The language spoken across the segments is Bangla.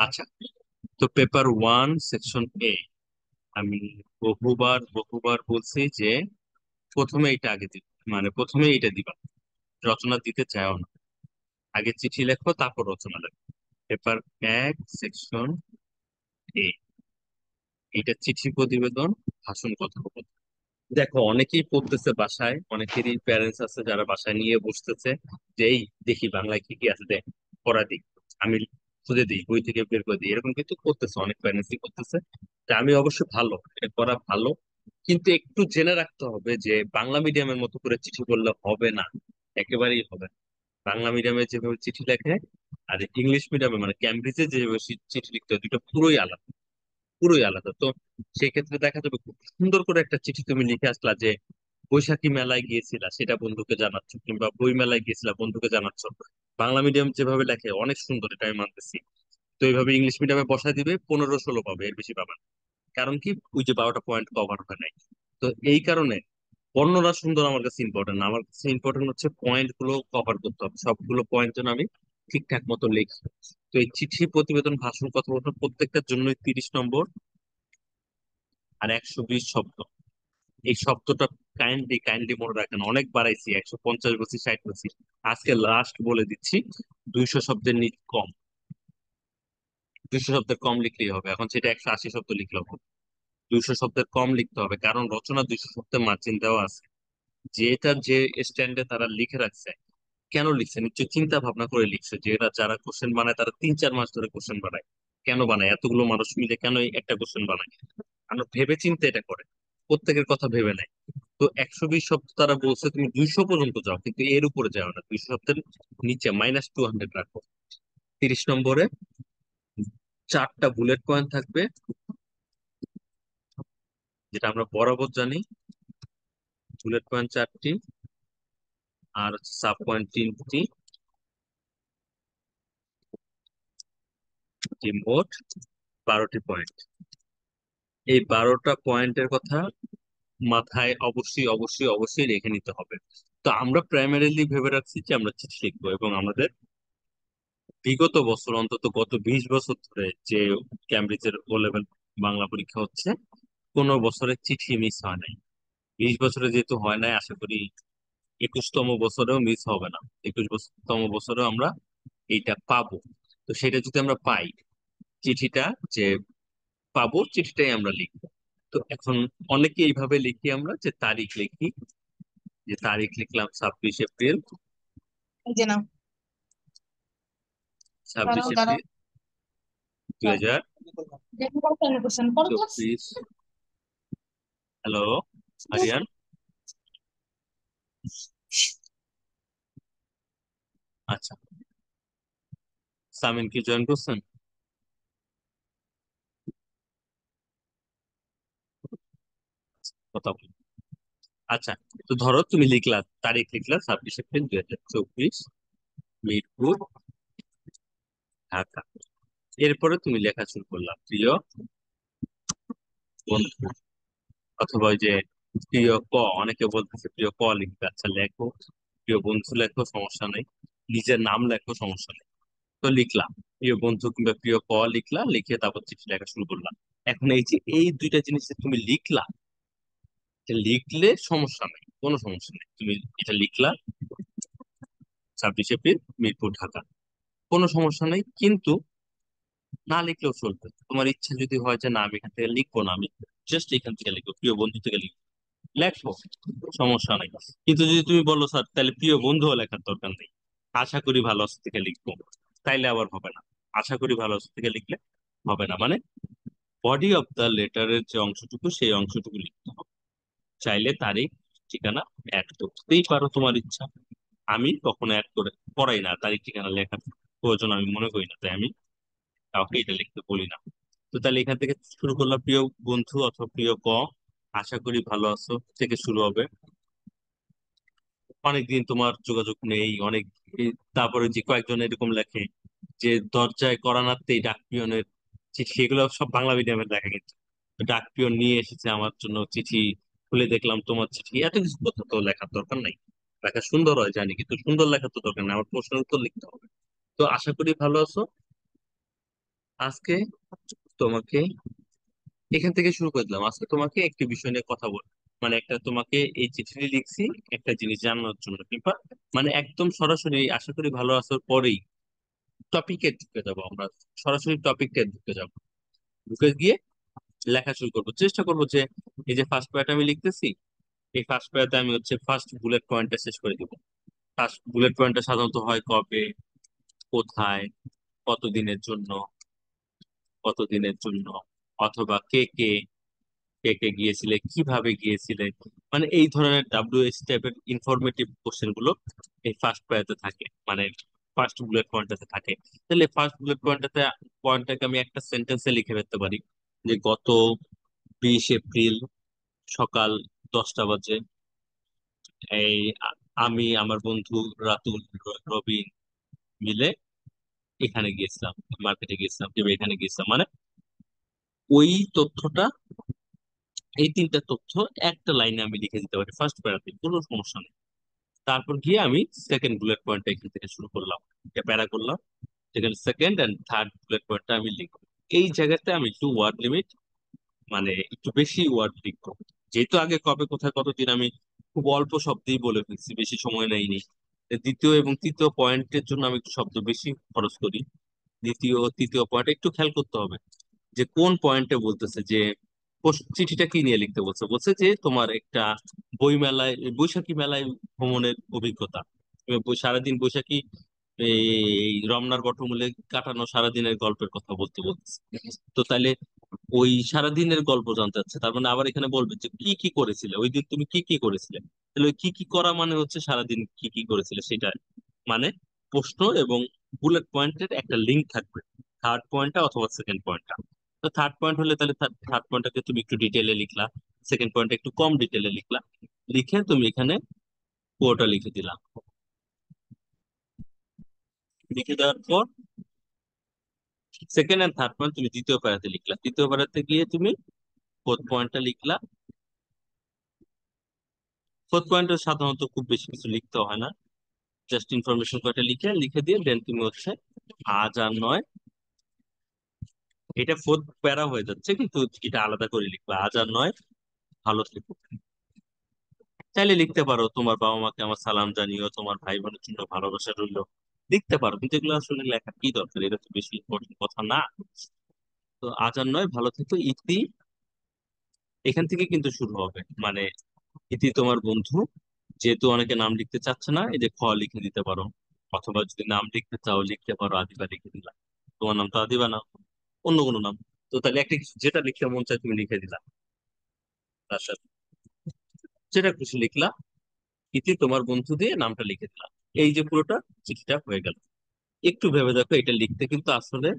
আচ্ছা, তো পেপার 1 সেকশন এ আমি বহুবার বহুবার বলছি যে প্রথমে এটা আগে দিবা, মানে প্রথমে এটা দিবা। রচনা দিতে চাও না, আগে চিঠি লেখো তারপর রচনা লেখো। পেপার 1 সেকশন এ, এটা চিঠি প্রতিবেদন, ভাষণ, কথোপকথন। দেখো অনেকেই পড়তেছে বাসায়, অনেকেরই প্যারেন্টস আছে যারা বাসায় নিয়ে বসতেছে যে এই দেখি বাংলায় কি কি আছে, দেখ পড়া দিক, আমি খুঁজে দিই, বই থেকে বের করে দিই, এরকম কিন্তু করতেছে, অনেক প্যারেন্টসই করতেছে। তা আমি অবশ্য ভালো, এটা করা ভালো, কিন্তু একটু জেনে রাখতে হবে যে বাংলা মিডিয়ামের মতো করে চিঠি বললে হবে না, একেবারেই হবে না। বাংলা মিডিয়ামে যেভাবে চিঠি লেখে আর ইংলিশ মিডিয়ামে মানে ক্যামব্রিজে যেভাবে চিঠি লিখতে হয়, দুটো পুরোই আলাদা, পুরোই আলাদা। তো সেই ক্ষেত্রে দেখা যাবে খুব সুন্দর করে একটা চিঠি তুমি লিখে আসলা যে বৈশাখী মেলায় গিয়েছিলা সেটা বন্ধুকে জানাচ্ছ, কিংবা বই মেলায় গিয়েছিলা বন্ধুকে জানাচ্ছ। বাংলা মিডিয়াম যেভাবে লেখে অনেক সুন্দর, এটা আমি মানতেছি। তো এইভাবে ইংলিশ মিডিয়ামে বসায় দিবে, 15-16 পাবে, এর বেশি পাবে না। কারণ কি, ওই যে 12টা পয়েন্ট কভার হয় নাই। তো এই কারণে বর্ণনা সুন্দর আমার কাছে ইম্পর্টেন্ট না, আমার কাছে ইম্পর্টেন্ট হচ্ছে পয়েন্ট গুলো কভার করতে হবে, সবগুলো পয়েন্ট যেন আমি ঠিকঠাক মতো লিখি। তো এই চিঠি, প্রতিবেদন, ভাষণ, কথোপকথন প্রত্যেকটার জন্যই 30 নম্বর আর 120 শব্দ। এই শব্দটা কাইন্ডলি কাইন্ডলি মনে রাখেন, অনেক বাড়াইছি, 150 বলছি, 60 বলছি, আজকে লাস্ট বলে দিচ্ছি, 200 শব্দের কম, 200 শব্দের কম লিখলেই হবে। এখন সেটা 180 শব্দ লিখলে হবে, 200 শব্দের কম লিখতে হবে, কারণ রচনা 200 শব্দের মার্জিন দেওয়া আছে। যেটা যে স্ট্যান্ডে তারা লিখে রাখছে, কেন লিখছে নিশ্চয়ই চিন্তা ভাবনা করে লিখছে, যে এরা যারা কোশ্চেন বানায় তারা 3-4 মাস ধরে কোশ্চেন বানায়। কেন বানায়, এতগুলো মানুষ মিলে কেন এই একটা কোশ্চেন বানায়? কারণ ভেবে চিন্তে এটা করে, প্রত্যেকের কথা ভেবে নেয়। তো 120 শব্দ তারা বলছে তুমি 200 পর্যন্ত যাও, কিন্তু এর উপরে যাও না, 200 শব্দের নিচে -200 রাখো। 30 নম্বরে 4টা বুলেট পয়েন্ট থাকবে, যেটা আমরা বরাবর জানি, বুলেট পয়েন্ট 4টি, আর সাব পয়েন্ট 3টি, মোট 12টি পয়েন্ট। এই 12টা পয়েন্টের কথা মাথায় অবশ্যই অবশ্যই অবশ্যই রেখে নিতে হবে। তো আমরা প্রাইমারিলি ভেবে রাখছি যে আমরা চিঠি লিখবো, এবং আমাদের বিগত বছর, অন্তত গত 20 বছর ধরে যে ক্যামব্রিজের ও লেভেল বাংলা পরীক্ষা হচ্ছে, কোনো বছরে চিঠি মিস হয় নাই। 20 বছরে যেহেতু হয় নাই, আশা করি 21তম বছরেও মিস হবে না। 21তম বছরেও আমরা এইটা পাবো। তো সেটা যদি আমরা পাই, চিঠিটা যে পাবো, চিঠিটাই আমরা লিখবো। তো এখন অনেকে এইভাবে লিখি আমরা, যে তারিখ লিখি, যে তারিখ লিখলাম 26 এপ্রিল, এই যে নাও, ছাব্বিশ দাঁড়াও দাঁড়াও। এপ্রিল দুই হাজার কোশ্চেন করো তো। চব্বিশ হ্যালো, আরিয়ান। আচ্ছা, সামিন কি জয়েন করছেন? কথা বলি। আচ্ছা, তো ধরো তুমি লিখলা, তারিখ লিখলা 26 এপ্রিল 2024, মিরপুর, ঢাকা। এরপরে তুমি লেখা শুরু করলা, প্রিয় বন্ধু, অথবা ওই যে প্রিয় ক, অনেকে বলতেছে প্রিয় ক লিখবে, আচ্ছা লেখো, প্রিয় বন্ধু লেখো, সমস্যা নেই, নিজের নাম লেখো, সমস্যা নেই। তো লিখলাম প্রিয় বন্ধু কিংবা প্রিয় ক, লিখলা, লিখে তারপর চিঠি লেখা শুরু করলাম। এখন এই যে এই দুইটা জিনিস যে তুমি লিখলা, এটা লিখলে সমস্যা নেই, কোনো সমস্যা নেই, তুমি এটা লিখলা 26 এপ্রিল, মিরপুর, ঢাকা, কোনো সমস্যা নেই। কিন্তু না লিখলেও চলবে, তোমার ইচ্ছা যদি হয় যে না আমি এখান থেকে লিখবো না, আমি জাস্ট এখান থেকে লিখবো, প্রিয় বন্ধু থেকে লিখবো, লেখো, সমস্যা নেই। কিন্তু যদি তুমি বলো স্যার তাহলে প্রিয় বন্ধুও লেখার দরকার নেই, আশা করি ভালো আছো থেকে লিখবো, তাইলে আবার হবে না। আশা করি ভালো আছো থেকে লিখলে হবে না, মানে বডি অফ দ্য লেটারের যে অংশটুকু সেই অংশটুকু লিখতে হবে। চাইলে তারিখ, ঠিকানা অ্যাড করতেই পারো, তোমার ইচ্ছা। আমি কখনো অ্যাড করে পড়াই না, তারিখ ঠিকানা লেখার প্রয়োজন আমি মনে করি না, তাই আমি কাউকে এটা লিখতে বলি না। তো তাহলে এখান থেকে শুরু করলাম, প্রিয় বন্ধু অথবা প্রিয় ক, আশা করি ভালো আছো থেকে শুরু হবে। অনেকদিন তোমার যোগাযোগ নেই, অনেক তারপরে যে কয়েকজন এরকম লেখে যে দরজায় কড়া নাড়তেই ডাক পিয়নের চিঠি, এগুলো সব বাংলা মিডিয়ামের লেখা, কিন্তু ডাক পিয়ন নিয়ে এসেছে আমার জন্য চিঠি, খুলে দেখলাম তোমার চিঠি, এত কিছু কথা তো লেখার দরকার নাই। লেখা সুন্দর হয় জানি, কিন্তু সুন্দর লেখার তো দরকার নেই, আমার প্রশ্নের উত্তর লিখতে হবে। তো আশা করি ভালো আছো, আজকে তোমাকে এখান থেকে শুরু করে দিলাম। আজকে তোমাকে একটি বিষয় নিয়ে কথা বল, মানে একটা তোমাকে এই চিঠিটি লিখছি একটা জিনিস জানানোর জন্য, কিংবা মানে একদম সরাসরি আশা করি ভালো আসার পরেই টপিকে ঢুকে যাবো আমরা। সরাসরি টপিকটা ঢুকে যাবো, ঢুকে গিয়ে লেখা শুরু করবো। চেষ্টা করবো যে এই যে ফার্স্ট প্যারাটা আমি লিখতেছি, এই ফার্স্ট প্যারাতে আমি হচ্ছে ফার্স্ট বুলেট পয়েন্টটা শেষ করে দিব। ফার্স্ট বুলেট পয়েন্টটা সাধারণত হয় কবে, কোথায়, কতদিনের জন্য, কতদিনের জন্য, অথবা কে কে, কে কে গিয়েছিলে, কিভাবে গিয়েছিলে, মানে এই ধরনের ডাব্লিউএইচ টাইপের ইনফরমেটিভ কোশ্চেন গুলো এই ফার্স্ট প্যারাতে থাকে, মানে ফার্স্ট বুলেট পয়েন্টটাতে থাকে। তাহলে ফার্স্ট বুলেট পয়েন্টটাকে আমি একটা সেন্টেন্সে লিখে ফেলতে পারি যে গত 20 এপ্রিল সকাল 10টা বাজে এই আমি আমার বন্ধু রাতুল, রবিন মিলে এখানে গিয়েছিলাম, মার্কেটে গিয়েছিলাম কিংবা এখানে গিয়েছিলাম, মানে ওই তথ্যটা, এই তিনটা তথ্য একটা লাইনে আমি লিখে দিতে পারি ফার্স্ট প্যারাতে, কোনো সমস্যা নেই। তারপর গিয়ে আমি সেকেন্ড বুলেট পয়েন্টটা এখান থেকে শুরু করলাম, এটা প্যারা করলাম, সেখানে সেকেন্ড এন্ড থার্ড বুলেট পয়েন্টটা আমি লিখবো। এই জায়গাতে আমি একটু ওয়ার্ড লিমিট, মানে একটু বেশি ওয়ার্ড লিখবো, যেহেতু আগে কবে কোথায় কতদিন আমি খুব অল্প শব্দেই বলে ফেলছি, বেশি সময় নেইনি। দ্বিতীয় এবং তৃতীয় পয়েন্টের জন্য আমি একটু শব্দ বেশি খরচ করি। দ্বিতীয় ও তৃতীয় পয়েন্ট একটু খেয়াল করতে হবে যে কোন পয়েন্টে বলতেছে যে চিঠিটা কি নিয়ে লিখতে বলছে। বলছে যে তোমার একটা বই মেলায়, বৈশাখী মেলায় ভ্রমণের অভিজ্ঞতা, তুমি সারাদিন বৈশাখী এই রমনার বটমূলে কাটানো সারাদিনের গল্পের কথা বলতে বলছে। তো তাইলে ওই সারাদিনের গল্প জানতে চাচ্ছে, তার মানে আবার এখানে বলবে যে কি কি করেছিলে ওই দিন, তুমি কি কি করেছিলে। তাহলে ওই কি কি করা মানে হচ্ছে সারাদিন কি কি করেছিলে সেটা, মানে প্রশ্ন এবং বুলেট পয়েন্টের একটা লিঙ্ক থাকবে, থার্ড পয়েন্টটা অথবা সেকেন্ড পয়েন্টটা। তো থার্ড পয়েন্ট হলে তাহলে থার্ড পয়েন্টটাকে তুমি একটু ডিটেলে লিখলা, সেকেন্ড পয়েন্টটা একটু কম ডিটেলে লিখলা, লিখে তুমি এখানে পুরোটা লিখে দিলা। লিখে দেওয়ার পর সেকেন্ড এন্ড থার্ড পয়েন্ট তুমি দ্বিতীয় প্যারাতে লিখলা, তৃতীয় প্যারাতে গিয়ে তুমি ফোর্থ পয়েন্টটা লিখলা। ফোর্থ পয়েন্টে সাধারণত খুব বেশি কিছু লিখতে হয় না, জাস্ট ইনফরমেশন কয়টা লিখে লিখে দিয়ে দেন তুমি হচ্ছে আজ আর নয়, এটা ফোর্থ প্যারা হয়ে যাচ্ছে কিন্তু এটা আলাদা করে লিখবা, আজ আর নয় ভালো থেকো। চাইলে লিখতে পারো তোমার বাবা মাকে আমার সালাম জানিও, তোমার ভাই বোনের জন্য ভালোবাসা রইলো, লিখতে পারো, কিন্তু এগুলো আসলে লেখা কি দরকার, এটা তো বেশি ইম্পর্টেন্ট কথা না। তো আজ আর নয় ভালো থেকো ইতি, এখান থেকে কিন্তু শুরু হবে, মানে ইতি তোমার বন্ধু। যেহেতু অনেকে নাম লিখতে চাচ্ছে না, এই যে খ লিখে দিতে পারো, অথবা যদি নাম লিখতে চাও লিখতে পারো আদিবা লিখে দিলা, তোমার নাম তো আদিবা না, অন্য কোনো নাম। তো তাহলে একটা কিছু যেটা লিখতে মন চায় তুমি লিখে দিলা, তার সাথে যেটা খুশি লিখলা, ইতি তোমার বন্ধু দিয়ে নামটা লিখে দিলা। এই যে পুরোটা চিঠিটা হয়ে গেল। একটু ভেবে দেখো, এটা লিখতে কিন্তু আসলে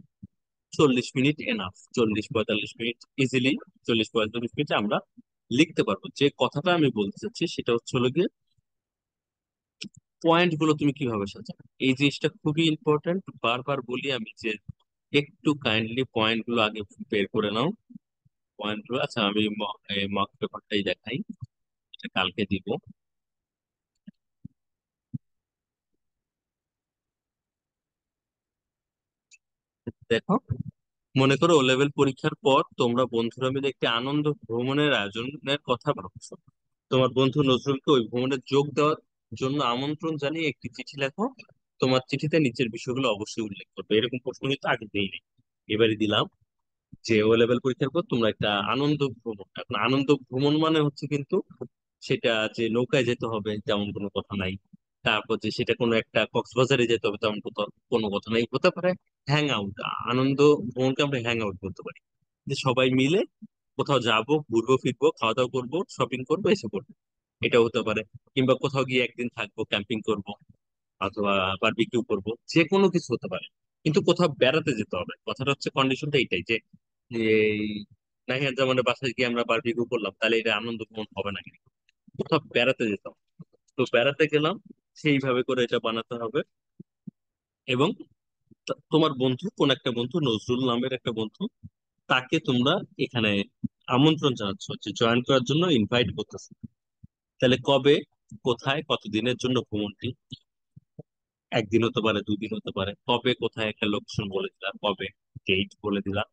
40 মিনিট এনাফ, 40-45 মিনিট ইজিলি, 40-45 মিনিটে আমরা লিখতে পারবো। যে কথাটা আমি বলতে চাচ্ছি সেটা হচ্ছে হলো গিয়ে পয়েন্ট গুলো তুমি কিভাবে সাজাবে, এই জিনিসটা খুবই ইম্পর্টেন্ট। বারবার বলি আমি যে একটু কাইন্ডলি পয়েন্ট গুলো আগে বের করে নাও। পয়েন্ট গুলো, আচ্ছা আমি মক পেপারটাই দেখাই, এটা কালকে দিব। দেখো, মনে করো ও লেভেল পরীক্ষার পর তোমরা বন্ধুরা মিলে একটি আনন্দ ভ্রমণের আয়োজনের কথা ভাবছো। তোমার বন্ধু নজরুলকে ওই ভ্রমণে যোগ দেওয়ার জন্য আমন্ত্রণ জানিয়ে একটি চিঠি লেখো। তোমার চিঠিতে নিচের বিষয়গুলো অবশ্যই উল্লেখ করবে। এরকম প্রশ্ন কিন্তু আগে দেইনি, এবারে দিলাম। যে ও লেভেল পরীক্ষার পর তোমরা একটা আনন্দ ভ্রমণ, এখন আনন্দ ভ্রমণ মানে হচ্ছে কিন্তু সেটা যে নৌকায় যেতে হবে তেমন কোনো কথা নাই। তারপর যে সেটা কোনো একটা কক্সবাজারে যেতে হবে তেমন কোনো কথা নাই। হতে পারে হ্যাং আউট, আনন্দ ভ্রমণকে আমরা হ্যাং আউট বলতে পারি, যে সবাই মিলে কোথাও যাব, ঘুরবো ফিরবো, খাওয়া দাওয়া করবো, শপিং করবো, এসে করবো, এটা হতে পারে। কিংবা কোথাও গিয়ে একদিন থাকবো, ক্যাম্পিং করব, অথবা বারবিকিউ করব, যে কোনো কিছু হতে পারে। কিন্তু কোথাও বেড়াতে যেতে হবে, কথাটা হচ্ছে কন্ডিশনটা এইটাই যে এই নাহিয়ান জামানের বাসায় গিয়ে আমরা বারবিকিউ করলাম, তাহলে এটা আনন্দ ভ্রমণ হবে না, কিন্তু কোথাও বেড়াতে যেতাম। তো বেড়াতে গেলাম, সেইভাবে করে এটা বানাতে হবে। এবং তোমার বন্ধু, কোন একটা বন্ধু, নজরুল নামের একটা বন্ধু, তাকে তোমরা এখানে আমন্ত্রণ জানাচ্ছ, যে জয়েন করার জন্য ইনভাইট করতেছে। তাহলে কবে, কোথায়, কতদিনের জন্য ভ্রমণটি, একদিন হতে পারে, 2 দিন হতে পারে। কবে, কোথায় একটা লোকেশন বলে দিলাম, কবে ডেট বলে দিলাম।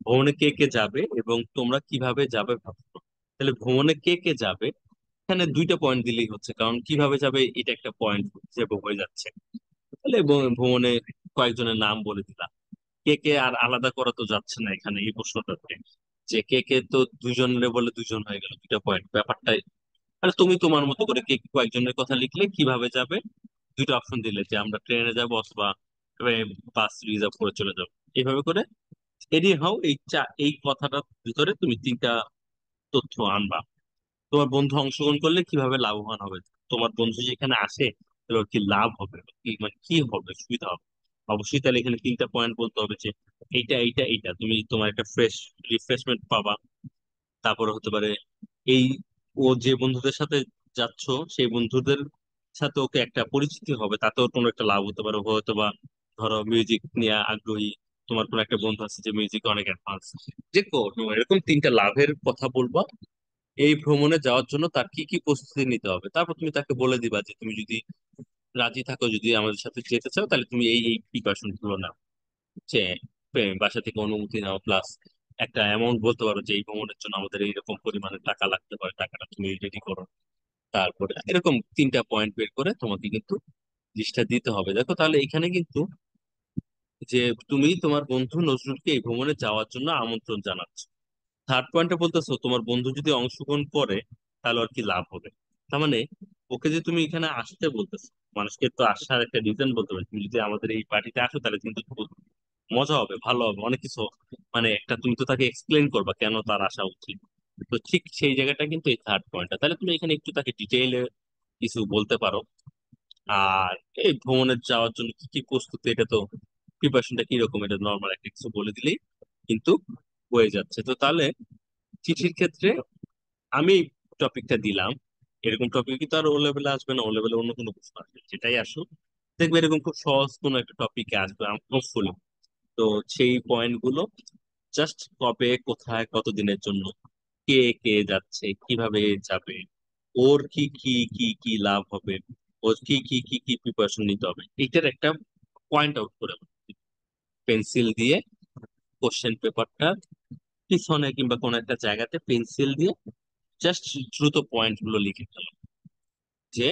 ভ্রমণে কে কে যাবে এবং তোমরা কিভাবে যাবে ভাবছো। তাহলে ভ্রমণে কে কে যাবে, এখানে 2টা পয়েন্ট দিলেই হচ্ছে, কারণ কিভাবে যাবে এটা একটা পয়েন্ট যে হয়ে যাচ্ছে। তাহলে ভ্রমণে কয়েকজনের নাম বলে দিলাম। কে কে আর আলাদা করা তো যাচ্ছে না এখানে এই প্রশ্নটাতে, যে কে কে তো দুজনের বলে দুজন হয়ে গেল, 2টা পয়েন্ট ব্যাপারটাই। তাহলে তুমি তোমার মতো করে কে কে কয়েকজনের কথা লিখলে, কিভাবে যাবে 2টা অপশন দিলে, যে আমরা ট্রেনে যাব অথবা বাস রিজার্ভ করে চলে যাবো। এইভাবে করে এনি হাও এই কথাটার ভিতরে তুমি 3টা তথ্য আনবা। তোমার বন্ধু অংশগ্রহণ করলে কিভাবে লাভবান হবে, তোমার বন্ধু যেখানে আসে তাহলে ওর কি লাভ হবে, কি মানে কি হবে, সুবিধা হবে। অবশ্যই তাহলে এখানে 3টা পয়েন্ট বলতে হবে যে এইটা এইটা এইটা, তুমি তোমার একটা ফ্রেশ রিফ্রেশমেন্ট পাবা। তারপরে হতে পারে এই, ও যে বন্ধুদের সাথে যাচ্ছ সেই বন্ধুদের সাথে ওকে একটা পরিচিতি হবে, তাতে ওর কোনো একটা লাভ হতে পারে। হয়তো বা ধরো মিউজিক নিয়ে আগ্রহী, তোমার কোনো একটা বন্ধু আছে যে মিউজিকে অনেক অ্যাডভান্স, যে কোনো এরকম 3টা লাভের কথা বলবা। এই ভ্রমণে যাওয়ার জন্য তার কি কি প্রস্তুতি নিতে হবে, তারপর তুমি তাকে বলে দিবা যে তুমি যদি রাজি থাকো, যদি আমাদের সাথে যেতে চাও, তাহলে তুমি এই এই প্রিপারেশন গুলো নাও। যে বাসা থেকে অনুমতি নাও, প্লাস একটা অ্যামাউন্ট বলতে পারো যে এই ভ্রমণের জন্য আমাদের এইরকম পরিমাণে টাকা লাগতে পারে, টাকাটা তুমি রেডি করো। তারপরে এরকম 3টা পয়েন্ট বের করে তোমাকে কিন্তু লিস্টটা দিতে হবে। দেখো তাহলে এখানে কিন্তু যে তুমি তোমার বন্ধু নজরুলকে এই ভ্রমণে যাওয়ার জন্য আমন্ত্রণ জানাচ্ছ। থার্ড পয়েন্টে বলতেছো তোমার বন্ধু যদি অংশগ্রহণ করে তাহলে আর কি লাভ হবে। তার মানে ওকে যে তুমি এখানে আসতে বলতেছো, মানুষকে তো আসার একটা রিজন বলতে হবে। তুমি যদি আমাদের এই পার্টিতে আসো তাহলে কিন্তু খুব মজা হবে, ভালো হবে, অনেক কিছু, মানে একটা তুমি তো তাকে এক্সপ্লেন করবা কেন তার আসা উচিত। তো ঠিক সেই জায়গাটা কিন্তু এই থার্ড পয়েন্টটা, তাহলে তুমি এখানে একটু তাকে ডিটেইলে কিছু বলতে পারো। আর এই ভ্রমণে যাওয়ার জন্য কি কি প্রস্তুতি, এটা তো প্রিপারেশনটা কিরকম, এটা নর্মাল একটা কিছু বলে দিলেই কিন্তু হয়ে যাচ্ছে। তো তাহলে চিঠির ক্ষেত্রে আমি টপিকটা দিলাম, এরকম টপিক কিন্তু আর ও লেভেলে আসবে না, ও লেভেলে অন্য কোনো প্রশ্ন আসবে, যেটাই আসুক দেখবে এরকম খুব সহজ কোনো একটা টপিকে আসবে হোপফুলি। তো সেই পয়েন্ট গুলো জাস্ট কবে, কোথায়, কতদিনের জন্য, কে কে যাচ্ছে, কিভাবে যাবে, ওর কি কি কি কি লাভ হবে, ওর কি কি কি কি প্রিপারেশন নিতে হবে, এইটার একটা পয়েন্ট আউট করে পেন্সিল দিয়ে কোশ্চেন পেপারটা পিছনে কিংবা কোনো একটা জায়গাতে পেন্সিল দিয়ে জাস্ট দ্রুত পয়েন্ট গুলো লিখে ফেলো। যে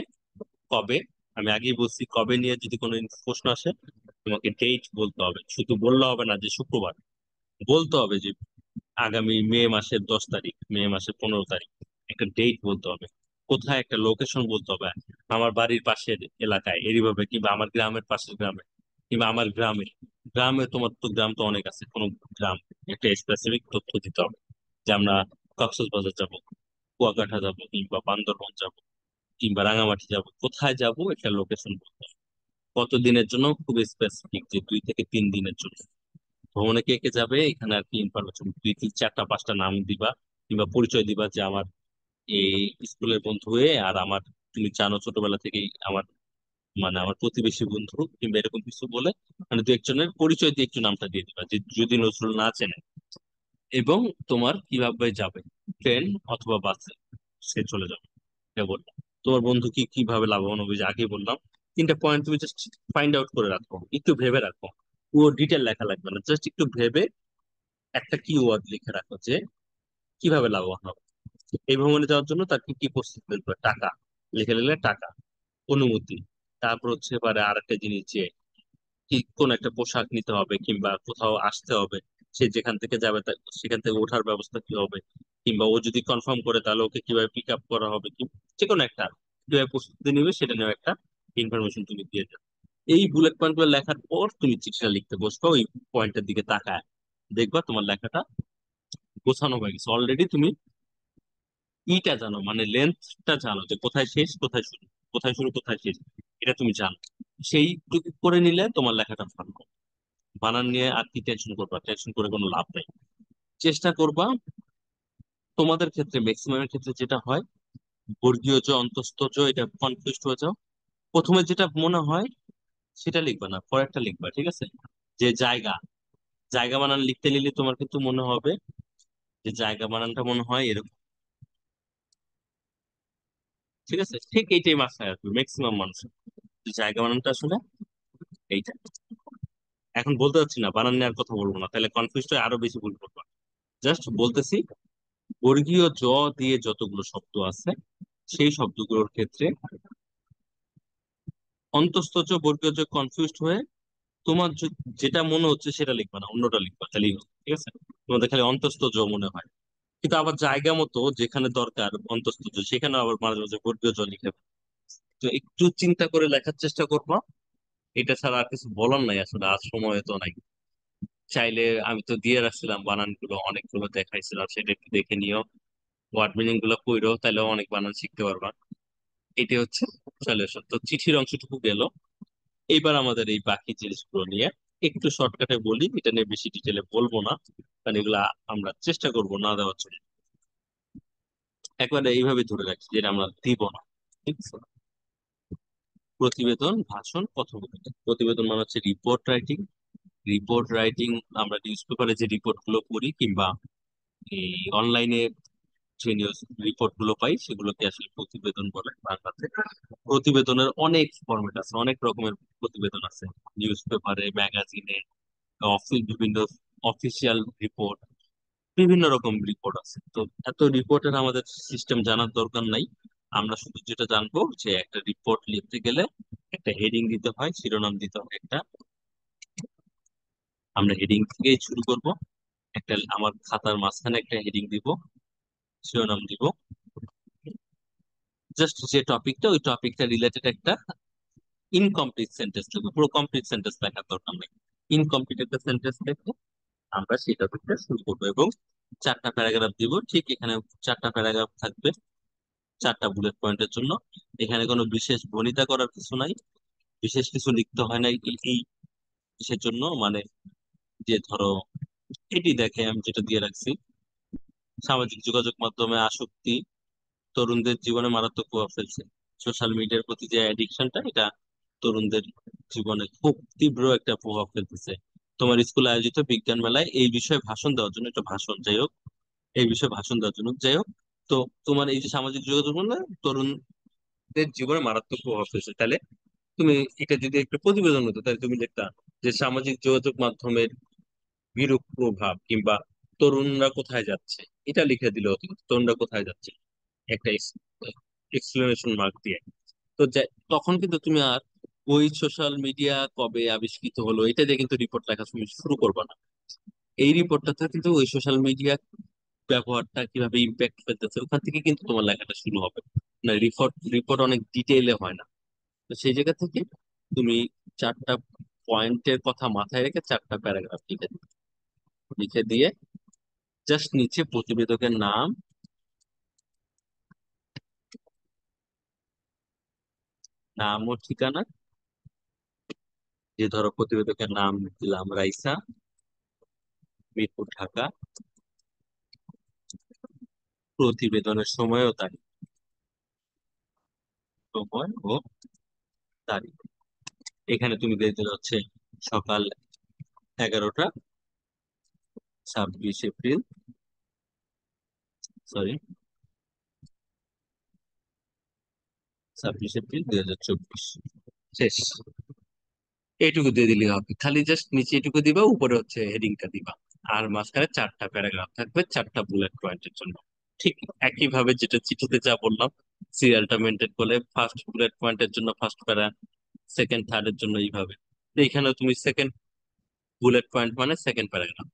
কবে, আমি আগেই বলছি কবে নিয়ে যদি কোনো প্রশ্ন আসে তোমাকে ডেট বলতে হবে, শুধু বললে হবে না যে শুক্রবার, বলতে হবে যে আগামী মে মাসের 10 তারিখ, মে মাসের 15 তারিখ, একটা ডেট বলতে হবে। কোথায়, একটা লোকেশন বলতে হবে, আমার বাড়ির পাশের এলাকায় এইভাবে, কিংবা আমার গ্রামের পাশের গ্রামে, কিংবা আমার গ্রামে। গ্রামে তোমার তো গ্রাম তো অনেক আছে, কোন গ্রাম, একটা স্পেসিফিক তথ্য দিতে হবে যে আমরা কক্সবাজার যাব, কুয়াকাটা যাব, কিংবা বান্দরবন যাব, কিংবা রাঙামাটি যাব, কোথায় যাব একটা লোকেশন বলতে হবে। কতদিনের জন্য, খুব স্পেসিফিক, যে 2 থেকে 3 দিনের জন্য। ভ্রমণে কে কে যাবে এখানে আর কি ইনফরমেশন, 2 কি 4টা 5টা নাম দিবা, কিংবা পরিচয় দিবা যে আমার এই স্কুলের বন্ধু হয়ে, আর আমার, তুমি জানো ছোটবেলা থেকেই আমার, মানে আমার প্রতিবেশী বন্ধু, কিংবা এরকম কিছু বলে, মানে 2 একজনের পরিচয় দিয়ে একটু নামটা দিয়ে দিবা, যে যদি নজরুল না চেনে। এবং তোমার কিভাবে যাবে, ট্রেন অথবা বাসে সে চলে যাবে, এটা বললাম। তোমার বন্ধু কি কিভাবে লাভবান হবে, যে আগে বললাম। 3টা পয়েন্ট তুমি জাস্ট ফাইন্ড আউট করে রাখো, একটু ভেবে রাখো। ও ডিটেল লেখা লাগবে না, জাস্ট একটু ভেবে একটা কি ওয়ার্ড লিখে রাখো যে কিভাবে লাভবান হবে। এই ভ্রমণে যাওয়ার জন্য তার কি কি প্রস্তুতি নিতে হবে, টাকা লিখে নিলে টাকা, অনুমতি, তারপর হচ্ছে এবারে আরেকটা জিনিস যে কি কোন একটা পোশাক নিতে হবে, কিংবা কোথাও আসতে হবে, সে যেখান থেকে যাবে সেখান থেকে ওঠার ব্যবস্থা কি হবে, কিংবা ও যদি কনফার্ম করে তাহলে ওকে কিভাবে পিক আপ করা হবে, কি যে কোনো একটা কিভাবে প্রস্তুতি নেবে সেটা নিয়ে একটা ইনফরমেশন তুমি দিয়ে যাবে। এই বুলেট পয়েন্ট গুলো লেখার পর তুমি চিঠিটা লিখতে বসবে, ওই পয়েন্টের দিকে তাকায় দেখবা তোমার লেখাটা গোছানো হয়ে গেছে অলরেডি। তুমি ইটা জানো, মানে লেন্থটা জানো, যে কোথায় শেষ কোথায় শুরু, কোথায় শুরু কোথায় শেষ, এটা তুমি জানো। সেইটুকু করে নিলে তোমার লেখাটা ভালো হবে। বানান নিয়ে আর কি টেনশন করবা, টেনশন করে কোনো লাভ নেই। চেষ্টা করবা, তোমাদের ক্ষেত্রে ম্যাক্সিমামের ক্ষেত্রে যেটা হয়, বর্গীয় জ অন্তস্থ জ, এটা কনফিউজ হয়ে যাও। প্রথমে যেটা মনে হয় সেটা লিখবা না, পরেরটা লিখবা, ঠিক আছে। যে জায়গা, জায়গা বানান লিখতে নিলে তোমার কিন্তু মনে হবে যে জায়গা বানানটা মনে হয় এরকম, ঠিক আছে। ঠিক এইটাই মাথায় আসবে ম্যাক্সিমাম মানুষ। জায়গা বানানটা আসলে এইটা। এখন বলতে চাচ্ছি না, বানান নেওয়ার কথা বলবো না, তাহলে কনফিউজ হয়ে আরো বেশি ভুল করবো। জাস্ট বলতেছি, বর্গীয় জ দিয়ে যতগুলো শব্দ আছে সেই শব্দগুলোর ক্ষেত্রে অন্তঃস্থ বর্গীয় জ কনফিউজড হয়ে তোমার যেটা মনে হচ্ছে সেটা লিখবা না, অন্যটা লিখবা, তাহলেই হবে, ঠিক আছে? তোমাদের খালি অন্তঃস্থ জ মনে হয়, কিন্তু আবার জায়গা মতো যেখানে দরকার অন্তঃস্থ জ সেখানে আবার মাঝে মাঝে বর্গীয় জ লিখে। তো একটু চিন্তা করে লেখার চেষ্টা করবা। এটা ছাড়া আর কিছু বলার নাই আসলে, আজ সময় তো নাই। চাইলে আমি তো দিয়ে রাখছিলাম বানানগুলো, অনেকগুলো দেখাইছিলাম, সেটা একটু দেখে নিও। ওয়ার্ড মিনিং গুলো পড়ো, তাহলে অনেক বানান শিখতে পারবা। এটি হচ্ছে সলিউশন। তো চিঠির অংশটুকু গেল। এইবার আমাদের এই বাকি জিনিসগুলো নিয়ে একটু শর্টকাটে বলি, এটা নিয়ে বেশি ডিটেলে বলবো না, কারণ এগুলা আমরা চেষ্টা করব না দেওয়ার জন্য। একবারে এইভাবে ধরে রাখছি যেটা আমরা দিব না, ঠিক আছে? প্রতিবেদন, ভাষণ, কথোপকথন। প্রতিবেদন মানে হচ্ছে রিপোর্ট রাইটিং। রিপোর্ট রাইটিং আমরা নিউজ পেপারে যে রিপোর্ট গুলো পড়ি, কিংবা এই অনলাইনে যে নিউজ রিপোর্ট গুলো পাই, সেগুলোকে আসলে প্রতিবেদন বলে বাংলাতে। প্রতিবেদনের অনেক ফরম্যাট আছে, অনেক রকমের প্রতিবেদন আছে। নিউজ পেপারে, ম্যাগাজিনে, বিভিন্ন অফিসিয়াল রিপোর্ট, বিভিন্ন রকম রিপোর্ট আছে। তো এত রিপোর্টের আমাদের সিস্টেম জানার দরকার নাই। আমরা শুধু যেটা জানবো যে একটা রিপোর্ট লিখতে গেলে একটা হেডিং দিতে হয়, শিরোনাম দিতে হয় একটা। আমরা হেডিং থেকেই শুরু করব। একটা আমার খাতার মাঝখানে একটা হেডিং দিব, শিরোনাম দিব। জাস্ট যে টপিকটা, ওই টপিকটা রিলেটেড একটা ইনকমপ্লিট সেন্টেন্স লিখবো, পুরো কমপ্লিট সেন্টেন্স লেখার দরকার নেই। ইনকমপ্লিট একটা সেন্টেন্স লিখে আমরা সেই টপিকটা শুরু করবো, এবং 4টা প্যারাগ্রাফ দিব। ঠিক এখানে 4টা প্যারাগ্রাফ থাকবে, 4টা বুলেট পয়েন্টের জন্য। এখানে কোনো বিশেষ ভনিতা করার কিছু নাই, বিশেষ কিছু লিখতে হয় না এই কিসের জন্য, মানে যে ধরো এটি দেখে আমি যেটা দিয়ে রাখছি, সামাজিক যোগাযোগ মাধ্যমে আসক্তি তরুণদের জীবনে মারাত্মক প্রভাব ফেলছে। সোশ্যাল মিডিয়ার প্রতি যে অ্যাডিকশনটা, এটা তরুণদের জীবনে খুব তীব্র একটা প্রভাব ফেলতেছে। তোমার স্কুলে আয়োজিত বিজ্ঞান মেলায় এই বিষয়ে ভাষণ দেওয়ার জন্য, একটা ভাষণ যাই হোক, এই বিষয়ে ভাষণ দেওয়ার জন্য যাই হোক, তো তোমার এই যে সামাজিক যোগাযোগ মানে তরুণদের জীবনে মারাত্মক প্রভাব ফেলছে, তাহলে তুমি এটা যদি একটা প্রতিবেদন হতো, তাহলে তুমি দেখতা যে সামাজিক যোগাযোগ মাধ্যমের বিরূপ প্রভাব, কিংবা তরুণরা কোথায় যাচ্ছে, এটা লিখে দিলে হতো। তরুণরা কোথায় যাচ্ছে একটা এক্সক্লেমেশন মার্ক দিয়ে। তো তখন কিন্তু তুমি আর ওই সোশ্যাল মিডিয়া কবে আবিষ্কৃত হলো এটা দিয়ে কিন্তু রিপোর্ট লেখা তুমি শুরু করবে না। এই রিপোর্টটাতে কিন্তু ওই সোশ্যাল মিডিয়া ব্যবহারটা কিভাবে ইম্প্যাক্ট ফেলতেছে ওখান থেকে কিন্তু তোমার লেখাটা শুরু হবে। না, রিপোর্ট রিপোর্ট অনেক ডিটেইলে হয় না। তো সেই জায়গা থেকে তুমি 4টা পয়েন্টের কথা মাথায় রেখে 4টা প্যারাগ্রাফ লিখে দিবে। লিখে দিয়ে জাস্ট নিচে প্রতিবেদকের নাম, নাম ও ঠিকানা। যে ধরো প্রতিবেদকের নাম দিলাম রাইসা, মিরপুর, ঢাকা। প্রতিবেদনের সময় ও তারিখ, সময় ও তারিখ। এখানে তুমি দিয়ে দিলে হচ্ছে সকাল 11টা, 26 এপ্রিল, সরি, 26 এপ্রিল 2024। শেষ। এইটুকু দিয়ে দিলে হবে, খালি জাস্ট নিচে এটুকু দিবা, উপরে হচ্ছে হেডিংটা দিবা। আর মাঝখানে 4টা প্যারাগ্রাফ থাকবে, 4টা বুলেট পয়েন্টের জন্য। ঠিক একই ভাবে যেটা চিঠিতে যা বললাম, সিরিয়ালটা মেনটেন করলে ফার্স্ট বুলেট পয়েন্টের জন্য ফার্স্ট প্যারা, সেকেন্ড থার্ড এর জন্য এইভাবে। তো এখানে তুমি সেকেন্ড বুলেট পয়েন্ট মানে second paragraph,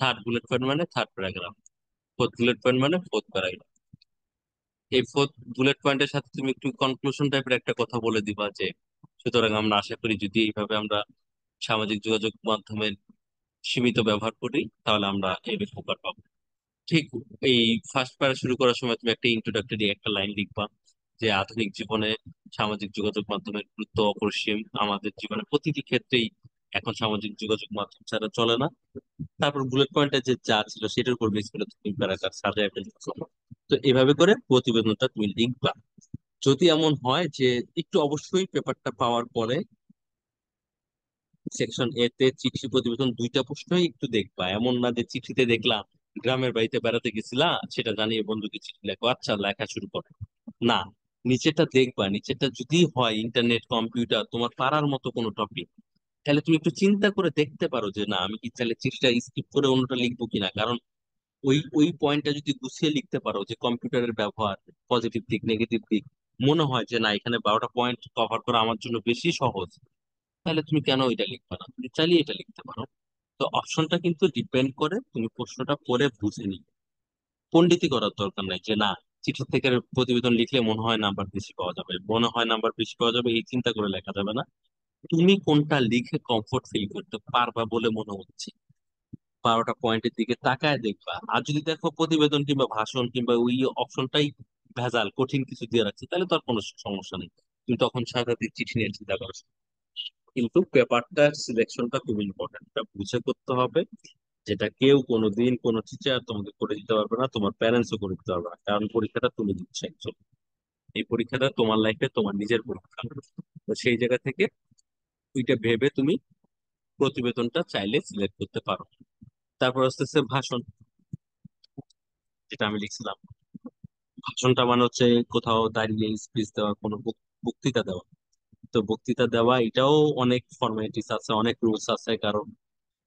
third bullet point মানে third paragraph, fourth bullet point মানে ফোর্থ প্যারাগ্রাফ। এই ফোর্থ বুলেট পয়েন্টের সাথে তুমি একটু কনক্লুশন টাইপের একটা কথা বলে দিবা যে, সুতরাং আমরা আশা করি যদি এইভাবে আমরা সামাজিক যোগাযোগ মাধ্যমের সীমিত ব্যবহার করি, তাহলে আমরা এর উপকার পাবো। ঠিক এই ফার্স্ট প্যারা শুরু করার সময় তুমি একটা ইন্ট্রোডাক্টরি একটা লাইন লিখবা, যে আধুনিক জীবনে সামাজিক যোগাযোগ মাধ্যমের গুরুত্ব অপরিসীম, আমাদের জীবনের প্রতিটি ক্ষেত্রেই এখন সামাজিক যোগাযোগ মাধ্যম ছাড়া চলে না। তারপর বুলেট পয়েন্টে যে যা ছিল সেটার উপর বেস করে তুমি প্যারাগ্রাফ সাজায় ফেলতেছো। তো এভাবে করে প্রতিবেদনটা তুমি লিখবা। যদি এমন হয় যে একটু, অবশ্যই পেপারটা পাওয়ার পরে সেকশন এ তে চিঠি প্রতিবেদন 2টা প্রশ্নই একটু দেখবা। এমন না যে চিঠিতে দেখলাম গ্রামের বাড়িতে বেড়াতে গেছিলা, সেটা জানিয়ে বন্ধুকে চিঠি লেখো, আচ্ছা লেখা শুরু করো। না, নিচেটা দেখবা, নিচেটা যদি হয় ইন্টারনেট কম্পিউটার তোমার পারার মতো কোনো টপিক, তাহলে তুমি একটু চিন্তা করে দেখতে পারো যে না আমি কি তাহলে চিঠিটা স্কিপ করে অন্যটা লিখবো কিনা। কারণ ওই ওই পয়েন্টটা যদি গুছিয়ে লিখতে পারো যে কম্পিউটারের ব্যবহার, পজিটিভ দিক নেগেটিভ দিক, মনে হয় যে না এখানে 12টা পয়েন্ট কভার করা আমার জন্য বেশি সহজ, তাহলে তুমি কেন এটা লিখবে না, তুমি চালিয়ে এটা লিখতে পারো। তো অপশনটা কিন্তু ডিপেন্ড করে তুমি প্রশ্নটা পড়ে বুঝে নি। পণ্ডিতি করার দরকার নাই যে না চিঠি থেকে প্রতিবেদন লিখলে মনে হয় নাম্বার বেশি পাওয়া যাবে, মনে হয় নাম্বার বেশি পাওয়া যাবে, এই চিন্তা করে লেখা যাবে না। তুমি কোনটা লিখে কমফোর্ট ফিল করতে পারবা বলে মনে হচ্ছে 12টা পয়েন্টের দিকে তাকায় দেখবা। আর যদি দেখো প্রতিবেদন কিংবা ভাষণ কিংবা ওই অপশনটাই ভেজাল কঠিন কিছু দিয়ে রাখছে, তাহলে তো আর কোনো সমস্যা নেই, তুমি তখন সারাদিন চিঠি নিয়ে চিন্তা করো। কিন্তু পেপারটা সিলেকশনটা খুব ইম্পর্টেন্ট, এটা বুঝে করতে হবে, যেটা কেউ কোনোদিন কোনো টিচার তোমাকে করে দিতে পারবে না, তোমার প্যারেন্টসও করে দিতে পারবে না, কারণ পরীক্ষাটা তুমি দিচ্ছ একজন। এই পরীক্ষাটা তোমার লাইফে তোমার নিজের পরীক্ষা। তো সেই জায়গা থেকে ওইটা ভেবে তুমি প্রতিবেদনটা চাইলে সিলেক্ট করতে পারো। তারপর আস্তে আস্তে ভাষণ, যেটা আমি লিখছিলাম। ভাষণটা মানে হচ্ছে কোথাও দাঁড়িয়ে স্পিচ দেওয়া, কোনো বক্তৃতা দেওয়া। তো বক্তৃতা দেওয়া এটাও অনেক ফর্মালিটিস আছে, অনেক রুলস আছে। কারণ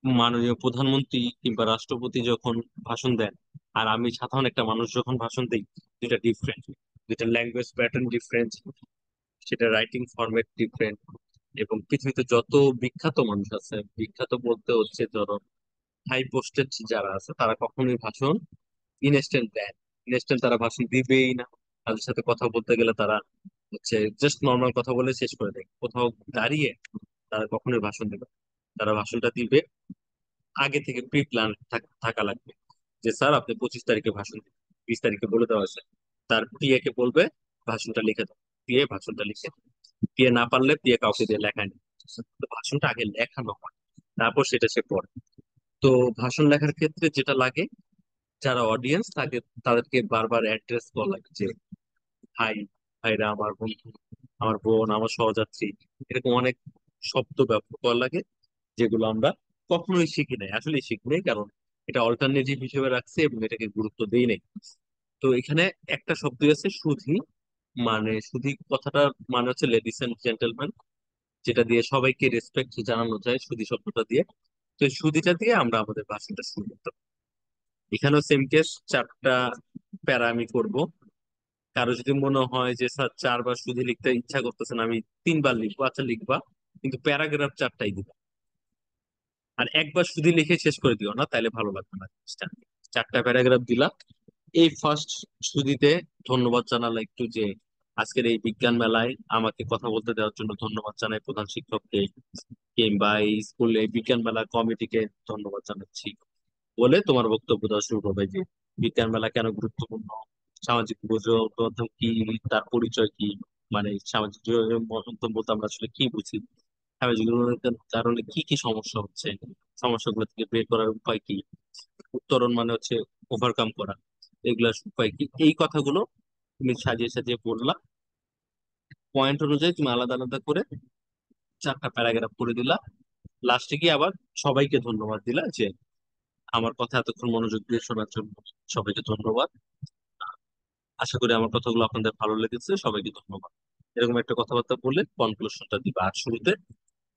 মাননীয় প্রধানমন্ত্রী কিংবা রাষ্ট্রপতি যখন ভাষণ দেন আর আমি সাধারণ একটা মানুষ যখন ভাষণ দিই, দুটা ডিফারেন্ট, দুটা ল্যাঙ্গুয়েজ প্যাটার্ন ডিফারেন্ট, সেটা রাইটিং ফরম্যাট ডিফারেন্ট। এবং পৃথিবীতে যত বিখ্যাত মানুষ আছে, বিখ্যাত বলতে হচ্ছে ধরো হাই পোস্টেড যারা আছে, তারা কখনোই ভাষণ ইনস্ট্যান্ট দেয়, ইনস্ট্যান্ট তারা ভাষণ দিবেই না। তাদের সাথে কথা বলতে গেলে তারা হচ্ছে জাস্ট নর্মাল কথা বলে শেষ করে দেয়। কোথাও দাঁড়িয়ে তারা কখনোই ভাষণ দেবে না। তারা ভাষণটা দিবে আগে থেকে প্রি প্ল্যান থাকা লাগবে, যে স্যার আপনি 25 তারিখে ভাষণ দিন, 20 তারিখে বলে দেওয়া আছে। তার পিএ কে বলবে ভাষণটা লিখে দাও, পিএ ভাষণটা লিখে দেয়। পিএ না পারলে পিএ কাউকে দিয়ে লেখায় না। তো ভাষণটা আগে লেখানো হয়, তারপর সেটা সে পড়ে। তো ভাষণ লেখার ক্ষেত্রে যেটা লাগে, যারা অডিয়েন্স তাকে তাদেরকে বারবার অ্যাড্রেস করা লাগে যে ভাই, ভাইরা, আমার বন্ধু, আমার বোন, আমার সহযাত্রী, এরকম অনেক শব্দ ব্যবহার করা লাগে, যেগুলো আমরা কখনোই শিখি নাই, আসলে শিখি নাই, কারণ এটা অল্টারনেটিভ হিসেবে রাখছে এবং এটাকে গুরুত্ব দেই নাই। তো এখানে একটা শব্দ আছে সুধী, মানে সুধী কথাটা মানে হচ্ছে লেডিস এন্ড জেন্টলম্যান, যেটা দিয়ে সবাইকে রেসপেক্ট জানানো যায় সুধী শব্দটা দিয়ে। তো এই সুধীটা দিয়ে আমরা আমাদের ভাষণটা শুরু করতে পারি। এখানেও সেম কেস, 4টা প্যারা আমি করব। কারো যদি মনে হয় যে স্যার 4বার সুধী লিখতে ইচ্ছা করতেছে না, আমি 3বার লিখবো, আচ্ছা লিখবা, কিন্তু প্যারাগ্রাফ 4টাই দিবা। আর একবার শুধু লিখে শেষ করে দিও না, তাহলে ভালো লাগবে না জিনিসটা। 4টা প্যারাগ্রাফ দিলা। এই ফার্স্ট শুরুতে ধন্যবাদ জানালা একটু যে আজকের এই বিজ্ঞান মেলায় আমাকে কথা বলতে দেওয়ার জন্য ধন্যবাদ জানাই প্রধান শিক্ষককে, কিংবা এই স্কুলে বিজ্ঞান মেলা কমিটিকে ধন্যবাদ জানাচ্ছি বলে তোমার বক্তব্য দেওয়া শুরু করবে যে বিজ্ঞান মেলা কেন গুরুত্বপূর্ণ, সামাজিক যোগাযোগ মাধ্যম কি, তার পরিচয় কি, মানে সামাজিক যোগাযোগ মাধ্যম বলতে আমরা আসলে কি বুঝি, সামাজিক যোগাযোগের কারণে কি কি সমস্যা হচ্ছে, সমস্যাগুলো থেকে বের করার উপায় কি, উত্তরণ মানে হচ্ছে ওভারকাম করা, এগুলার উপায় কি, এই কথাগুলো তুমি সাজিয়ে সাজিয়ে বললা। পয়েন্ট অনুযায়ী তুমি আলাদা আলাদা করে 4টা প্যারাগ্রাফ করে দিলা। লাস্টে গিয়ে আবার সবাইকে ধন্যবাদ দিলা যে আমার কথা এতক্ষণ মনোযোগ দিয়ে শোনার জন্য সবাইকে ধন্যবাদ, আশা করি আমার কথাগুলো আপনাদের ভালো লেগেছে, সবাইকে ধন্যবাদ। এরকম একটা কথাবার্তা বলে কনক্লুশনটা দিবা। আর শুরুতে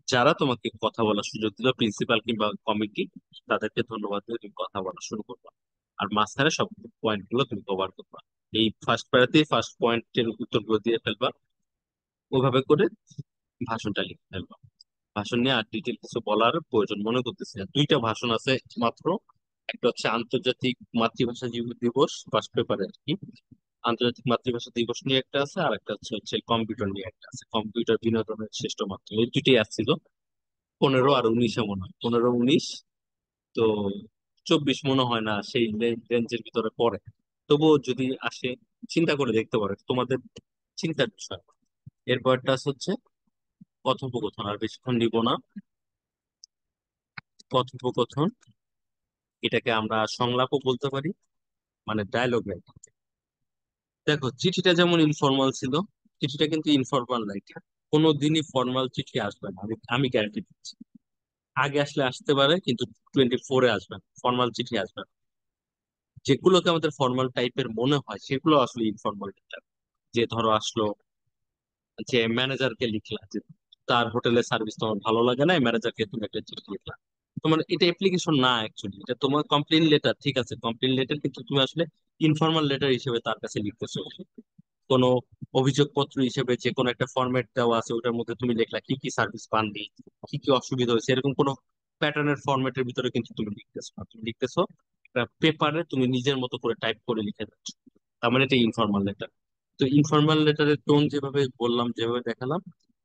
যারা তোমাকে কথা বলার সুযোগ দিল, প্রিন্সিপাল কিংবা কমিটি, তাদেরকে ধন্যবাদ দিয়ে তুমি কথা বলা শুরু করবা। আর মাঝখানে সব পয়েন্ট গুলো তুমি কভার করবা। এই ফার্স্ট প্যারাতেই ফার্স্ট পয়েন্টের উত্তরগুলো দিয়ে ফেলবা, ওইভাবে করে ভাষণটা লিখে ফেলবা। ভাষণ নিয়ে আর ডিটেল কিছু বলার প্রয়োজন মনে করতেছি না। 2টা ভাষণ আছে মাত্র। একটা হচ্ছে আন্তর্জাতিক মাতৃভাষা দিবস, ফার্স্ট পেপারে আর কি। আন্তর্জাতিক মাতৃভাষা দিবস নিয়ে একটা আছে, আর একটা হচ্ছে কম্পিউটার নিয়ে একটা আছে, কম্পিউটার বিনোদনের শ্রেষ্ঠ মাধ্যম, এই দুইটাই আসছিল। 15 আর 19-এ মনে হয়, 15-19। তো 24 মনে হয় না সেই রেঞ্জের ভিতরে পড়ে। তবুও যদি আসে চিন্তা করে দেখতে পারো, তোমাদের চিন্তার বিষয়। এরপরটা হচ্ছে কথোপকথন, আর বেশিক্ষণ নিব না। কথোপকথন, এটাকে আমরা সংলাপও বলতে পারি, মানে ডায়লগ রাইটিং। দেখো চিঠিটা যেমন ইনফর্মাল ছিল, চিঠিটা কিন্তু ইনফর্মাল রাইটিং। কোনোদিনই ফর্মাল চিঠি আসবে না, আমি আমি গ্যারান্টি দিচ্ছি। আগে আসলে আসতে পারে, কিন্তু 24-এ আসবে না, ফর্মাল চিঠি আসবে না। যেগুলোকে আমাদের ফর্মাল টাইপের মনে হয় সেগুলো আসলে ইনফর্মাল লেটার। যে ধরো আসলো, যে ম্যানেজারকে লিখলা যে তার হোটেলের সার্ভিস তোমার ভালো লাগে না, ম্যানেজারকে তুমি একটা চিঠি লিখলা। তোমার এটা অ্যাপ্লিকেশন না, অ্যাকচুয়ালি এটা তোমার কমপ্লেন লেটার, ঠিক আছে কমপ্লেন লেটার, কিন্তু তুমি আসলে ইনফর্মাল লেটার হিসেবে তার কাছে লিখতেছো। কোনো অভিযোগপত্র হিসেবে যে কোনো একটা ফরম্যাট দেওয়া আছে, ওটার মধ্যে তুমি লিখলা কি কি সার্ভিস পাননি, কি কি অসুবিধা হয়েছে, এরকম কোনো প্যাটার্নের ফরম্যাটের ভিতরে কিন্তু তুমি লিখতেছো না। তুমি লিখতেছো একটা পেপারে, তুমি নিজের মতো করে টাইপ করে লিখে যাচ্ছ। তার মানে এটা ইনফর্মাল লেটার। তো ইনফর্মাল লেটারের টোন যেভাবে বললাম, যেভাবে দেখালাম,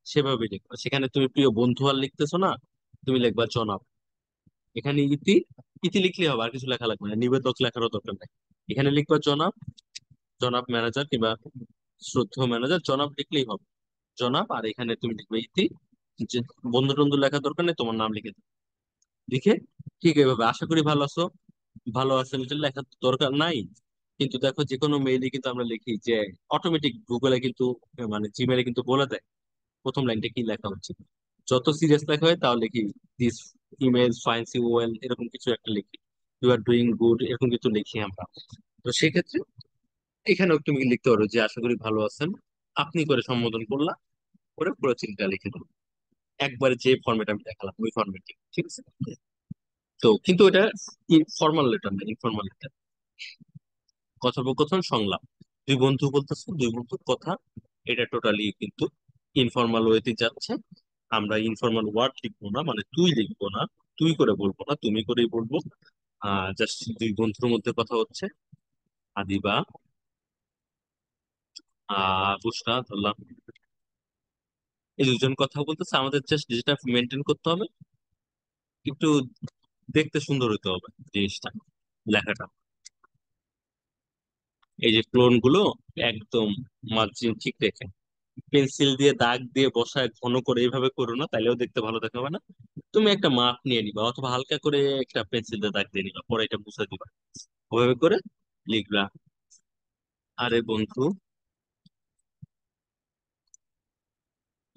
সেভাবে লিখবা। সেখানে তুমি প্রিয় বন্ধু আর লিখতেছো না, তুমি লিখবা জনাব। এখানে ইতি, ইতি লিখলেই হবে, আর কিছু লেখা লাগবে না, নিবেদক লেখারও দরকার নেই। এখানে লিখবা জনাব, জনাব ম্যানেজার কিংবা শ্রদ্ধেয় ম্যানেজার, জনাব লিখলেই হবে। জনাব, আর এখানে তুমি লিখবে ইতি। যে বন্ধু টন্ধু লেখার দরকার নেই, তোমার নাম লিখে দিবে। লিখে ঠিক এভাবে, আশা করি ভালো আছো, ভালো আছেন, এটা লেখার তো দরকার নাই। কিন্তু দেখো যে কোনো মেইলে কিন্তু আমরা লিখি যে অটোমেটিক গুগলে কিন্তু, মানে জিমেলে কিন্তু বলে দেয় প্রথম লাইনটা কি লেখা হচ্ছে। যত সিরিয়াস লেখা হয় তাহলে কি, দিস ইমেজ ফাইন্স ইউ ওয়েল, এরকম কিছু একটা লিখি, ইউ আর ডুইং গুড, এরকম কিছু লিখি আমরা। তো সেক্ষেত্রে এখানেও তুমি লিখতে পারো যে আশা করি ভালো আছেন, আপনি করে সম্বোধন করলা, করে পুরো চিন্তা লিখে দেবো একবারে, যে ফরম্যাট আমি দেখালাম ওই ফরম্যাটে, ঠিক আছে। তো কিন্তু এটা ফর্মাল লেটার না, ইনফর্মাল লেটার। কথোপকথন সংলাপ, দুই বন্ধু বলতেছে, দুই বন্ধুর কথা, এটা টোটালি কিন্তু ইনফর্মাল ওয়েতে যাচ্ছে। আমরা ইনফর্মাল ওয়ার্ড লিখবো না, মানে তুই লিখবো না, তুই করে বলবো না, তুমি করেই বলবো। জাস্ট দুই বন্ধুর মধ্যে কথা হচ্ছে। আদিবা, বুসরা ধরলাম, এই দুজন কথা বলতেছে, আমাদের জাস্ট যেটা মেনটেন করতে হবে, একটু দেখতে সুন্দর হতে হবে জিনিসটা, লেখাটা। এই যে ক্লোন গুলো একদম মার্জিন ঠিক রেখে, পেন্সিল দিয়ে দাগ দিয়ে বসায় ঘন করে এইভাবে করো না, তাইলেও দেখতে ভালো দেখাবে না। তুমি একটা মাপ নিয়ে নিবা, অথবা হালকা করে একটা পেন্সিল দিয়ে দাগ দিয়ে নিবা, পরে এটা মুছে দিবা, ওভাবে করে লিখবা। আরে বন্ধু,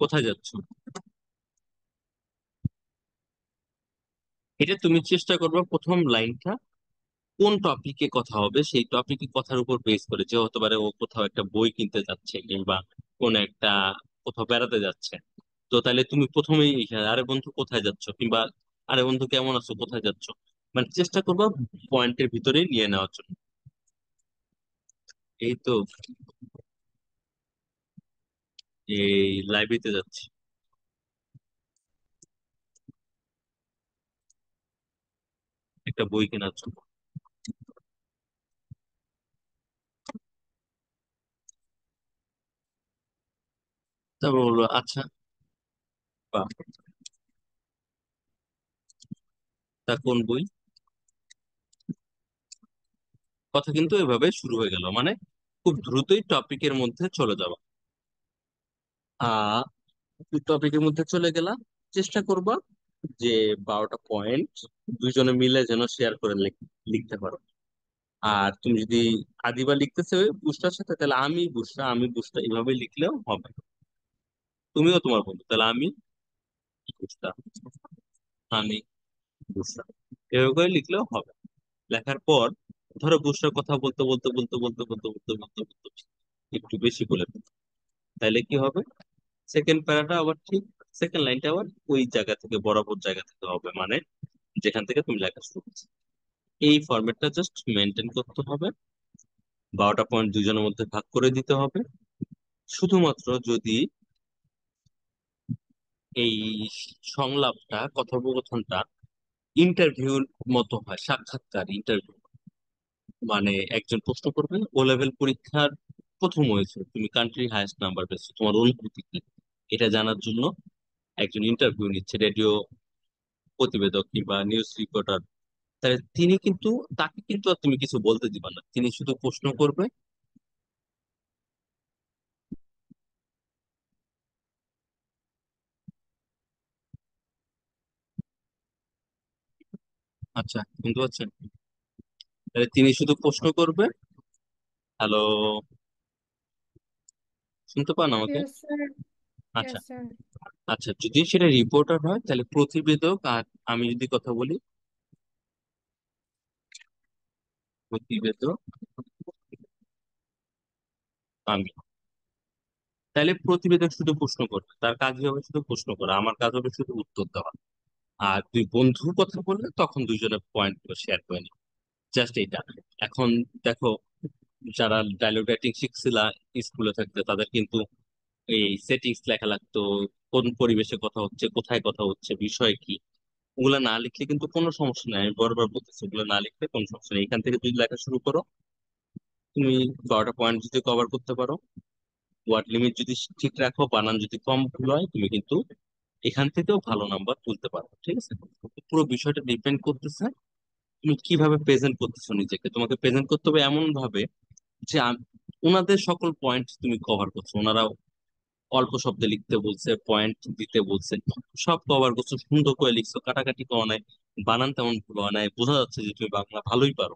কোথায় যাচ্ছ? এটা তুমি চেষ্টা করবে প্রথম লাইনটা কোন টপিকে কথা হবে, সেই টপিকে কথার উপর বেস করে, যে হতে পারে ও কোথাও একটা বই কিনতে যাচ্ছে, কিংবা কোন একটা কোথাও বেড়াতে যাচ্ছে। তো তাহলে তুমি প্রথমেই এখানে আরে বন্ধু কোথায় যাচ্ছ, কিংবা আরে বন্ধু কেমন আছো, কোথায় যাচ্ছ, মানে চেষ্টা করবা পয়েন্টের ভিতরে নিয়ে নেওয়ার জন্য। এই তো, এই লাইব্রেরিতে যাচ্ছি, একটা বই কেনার জন্য। তারপর বললো আচ্ছা, বাহ, তা কোন বই। কথা কিন্তু এভাবে শুরু হয়ে গেল, মানে খুব দ্রুতই টপিকের মধ্যে চলে যাওয়া। আহ টপিকের মধ্যে চলে গেলাম। চেষ্টা করবা যে 12টা পয়েন্ট দুইজনে মিলে যেন শেয়ার করে লিখতে পারো। আর তুমি যদি আদিবা লিখতেছে বুসরার সাথে, তাহলে আমি বুসরা, আমি বুসরা, এভাবে লিখলেও হবে। তুমিও তোমার বন্ধু, তাহলে আমি বুসরা, আমি বুসরা, এভাবে করে লিখলেও হবে। লেখার পর ধরো বুসরার কথা বলতে বলতে বলতে বলতে বলতে বলতে বলতে বলতে একটু বেশি বলে ফেলো। তাহলে কি হবে, সেকেন্ড প্যারাটা আবার ঠিক, সেকেন্ড লাইনটা আবার ওই জায়গা থেকে, বরাবর জায়গা থেকে হবে, মানে যেখান থেকে তুমি লেখা শুরু করছো। এই ফরম্যাটটা জাস্ট মেনটেন করতে হবে। 12টা পয়েন্ট দুজনের মধ্যে ভাগ করে দিতে হবে। শুধুমাত্র যদি এই সংলাপটা, কথোপকথনটা ইন্টারভিউর মতো হয়, সাক্ষাৎকার ইন্টারভিউ, মানে একজন প্রশ্ন করবে ও লেভেল পরীক্ষার প্রথম হয়েছে, তুমি কান্ট্রি হাইয়েস্ট নাম্বার পেয়েছো, তোমার অনুভূতি কি, এটা জানার জন্য একজন ইন্টারভিউ নিচ্ছে, রেডিও প্রতিবেদক কিংবা নিউজ রিপোর্টার। তাহলে তিনি কিন্তু, তাকে কিন্তু আর তুমি কিছু বলতে দিবা না, তিনি শুধু প্রশ্ন করবে। আচ্ছা, শুনতে পাচ্ছেন? তাহলে তিনি শুধু প্রশ্ন করবে, হ্যালো, শুনতে পান আমাকে? Yes, sir. আচ্ছা, Yes, sir. আচ্ছা, যদি সেটা রিপোর্টার হয় তাহলে প্রতিবেদক, আর আমি যদি কথা বলি, প্রতিবেদক আমি। তাহলে প্রতিবেদক শুধু প্রশ্ন করবে, তার কাজ হবে শুধু প্রশ্ন করা, আমার কাজ হবে শুধু উত্তর দেওয়া। আর দুই বন্ধু কথা বললে তখন দুইজনের পয়েন্ট শেয়ার করে নিবে, জাস্ট এইটা। এখন দেখো, যারা ডায়লগ রাইটিং শিখছিলা স্কুলে থাকতে, তাদের কিন্তু এই সেটিংস লেখা লাগতো, কোন পরিবেশে কথা হচ্ছে, কোথায় কথা হচ্ছে, বিষয় কি, ওগুলা না লিখলে কিন্তু কোনো সমস্যা নাই। আমি বারবার বলতেছি, ওগুলো না লিখলে কোনো সমস্যা নেই। এখান থেকে যদি লেখা শুরু করো, তুমি 12টা পয়েন্ট যদি কভার করতে পারো, ওয়ার্ড লিমিট যদি ঠিক রাখো, বানান যদি কম ভুল হয়, তুমি কিন্তু এখান থেকেও ভালো নাম্বার তুলতে পারো। ঠিক আছে, পুরো বিষয়টা ডিপেন্ড করতেছে তুমি কিভাবে প্রেজেন্ট করতেছো নিজেকে। তোমাকে প্রেজেন্ট করতে হবে এমন ভাবে যে ওনাদের সকল পয়েন্ট তুমি কভার করছো। ওনারা অল্প শব্দে লিখতে বলছে, পয়েন্ট দিতে বলছে, সব কভার করছো, সুন্দর করে লিখছো, কাটাকাটি করা নাই, বানান তেমন ভুল হয় নাই, বোঝা যাচ্ছে যে তুমি বাংলা ভালোই পারো।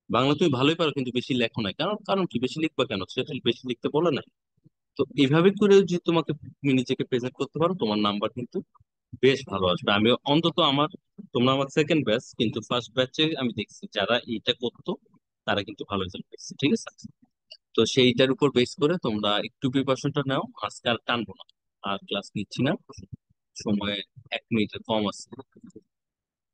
বাংলা তুমি ভালোই পারো, কিন্তু বেশি লেখো না। কারণ কারণ কি, বেশি লিখবা কেন, সেটা বেশি লিখতে বলে না। তো এইভাবে করে যদি তোমাকে, তুমি নিজেকে প্রেজেন্ট করতে পারো, তোমার নাম্বার কিন্তু বেশ ভালো আসবে। আমি অন্তত আমার, তোমরা আমার সেকেন্ড ব্যাচ, কিন্তু ফার্স্ট ব্যাচে আমি দেখছি যারা এইটা করতো তারা কিন্তু ভালো রেজাল্ট পেয়েছে। ঠিক আছে, তো সেইটার উপর বেস করে তোমরা একটু প্রিপারেশনটা নাও। আজকে আর টানবো না, আর ক্লাস নিচ্ছি না, সময় 1 মিনিটের কম আছে।